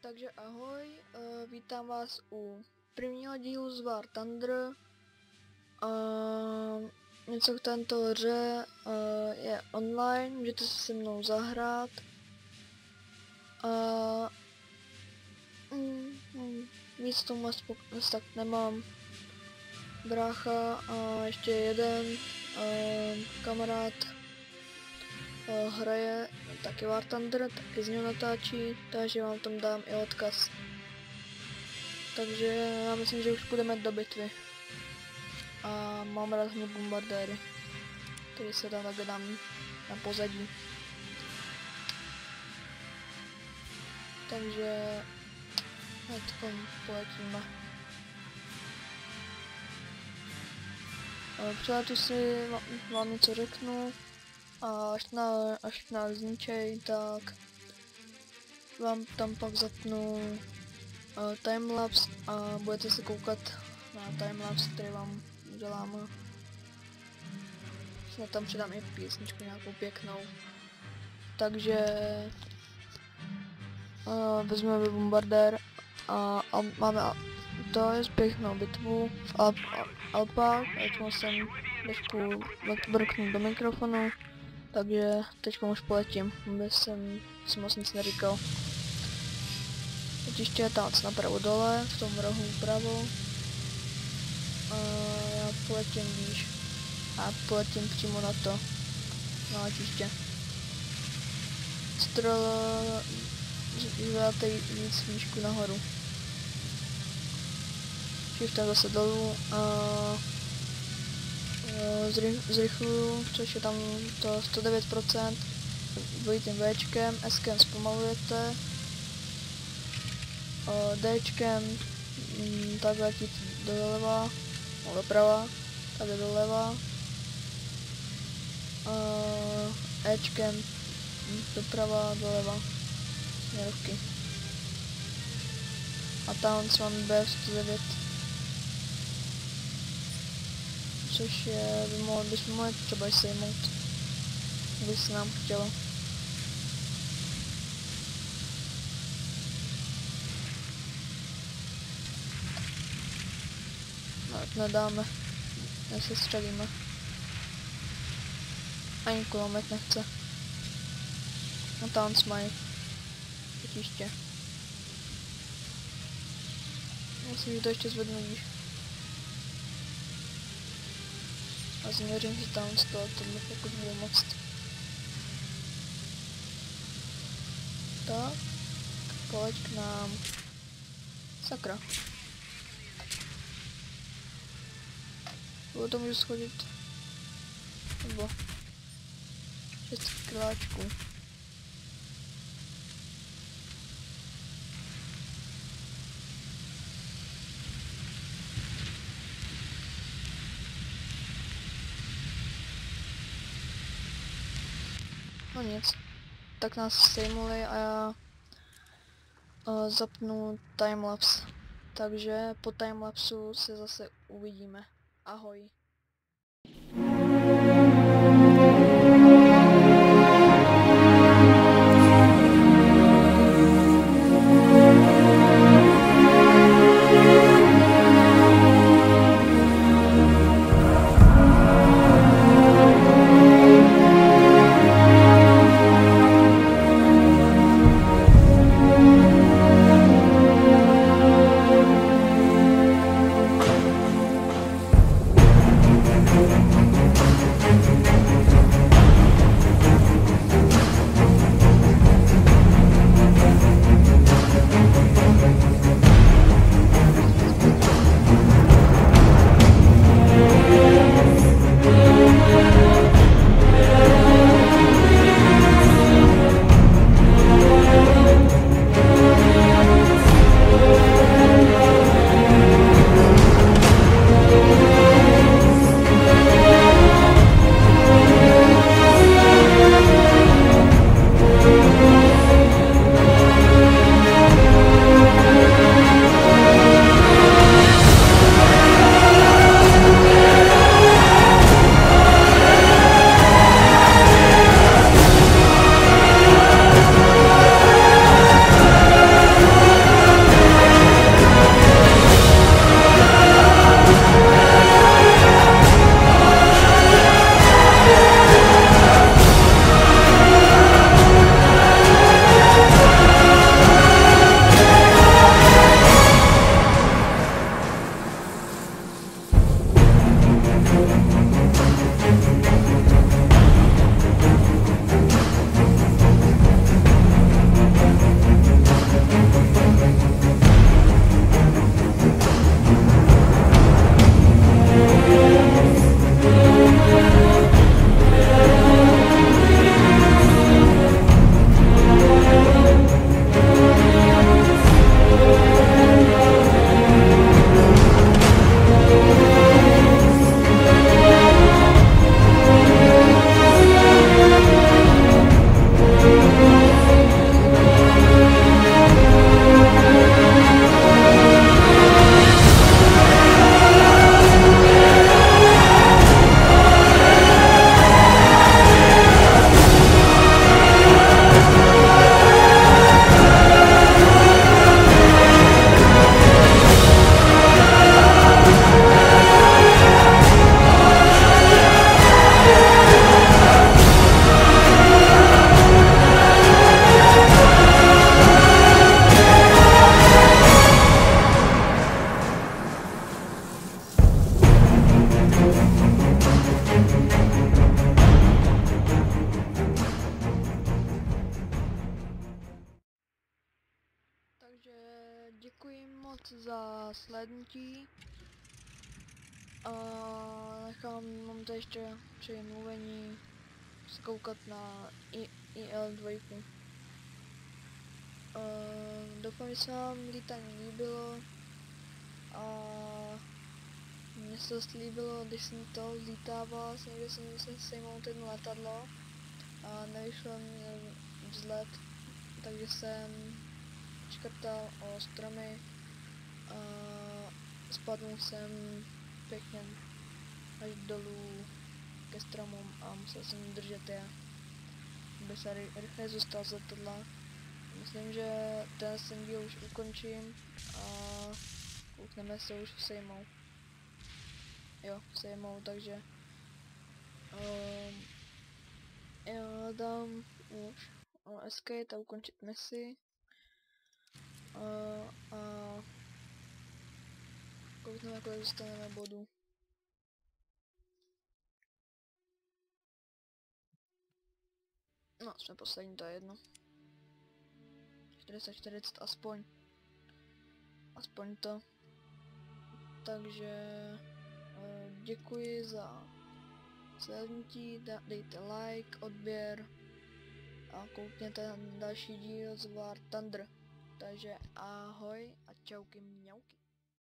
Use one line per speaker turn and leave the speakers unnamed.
Takže ahoj, vítám vás u prvního dílu z War Thunder. Něco k této hře je online, můžete si se mnou zahrát. Víc tomu tak nemám. Brácha a ještě jeden kamarád hraje taky War Thunder, taky z něho natáčí, takže vám tam dám i odkaz. Takže já myslím, že už půjdeme do bitvy. A mám rád hlavně bombardéry, který se tam takhle dám na pozadí. Takže hnedko poletíme. Při letu si vám něco řeknu. A až nás zničej, tak vám tam pak zapnu timelapse a budete se koukat na timelapse, který vám udělám. Snad tam přidám i písničku nějakou pěknou. Takže vezmeme bombardér a máme to je pěknou bitvu v Alpách, teď jsem trošku brknul do mikrofonu. Takže teď už poletím, aby jsem si moc nic neříkal. Letiště je tam napravo dole, v tom rohu vpravo. A já poletím výš. A poletím přímo na to, na letiště. Zvedáte víc výšku nahoru. Shiftem zase dolů a zrychluju, což je tam to 109%, dvojitým Včkem, Skem zpomalujete, Dčkem tak letíte doleva, no doprava, tak doleva, Ečkem doprava, doleva, směrovky. A tam s vámi B109. Což je, bychom mohli třeba sejmout, kdyby se nám chtělo. No, nedáme, nesestřelíme. Ani kulomet nechce. A tam mají letiště. Myslím, že to ještě zvednu níž. A změřím si tam z toho, tohle pokud budu moct. Tak, pojď k nám. Sakra. Bylo to můžu schodit. Nebo 6 kiláčků. No nic, tak nás sejmuli a já zapnu timelapse. Takže po timelapsu se zase uvidíme. Ahoj. Takže děkuji moc za slednutí. Mám to ještě při mluvení zkoukat na IL2. Doufám, že se vám lítání líbilo a mně se dost líbilo, když jsem to zlítával, někde jsem se sejmout jedno letadlo a nevyšel mi vzlet, takže jsem škrtal o stromy a spadl jsem pěkně až dolů ke stromům a musel jsem držet je, aby se rychle zůstal z letadla. Myslím, že ten díl už ukončím a koukneme se už sejmou. Jo, sejmou, takže já dám už escape a ukončit misi a koukneme, kolik dostaneme bodů. No, jsme poslední, to je jedno. 40 aspoň to. Takže děkuji za slednutí, dejte like, odběr a koukněte na další díl z War Thunder. Takže ahoj a čauky mňauky.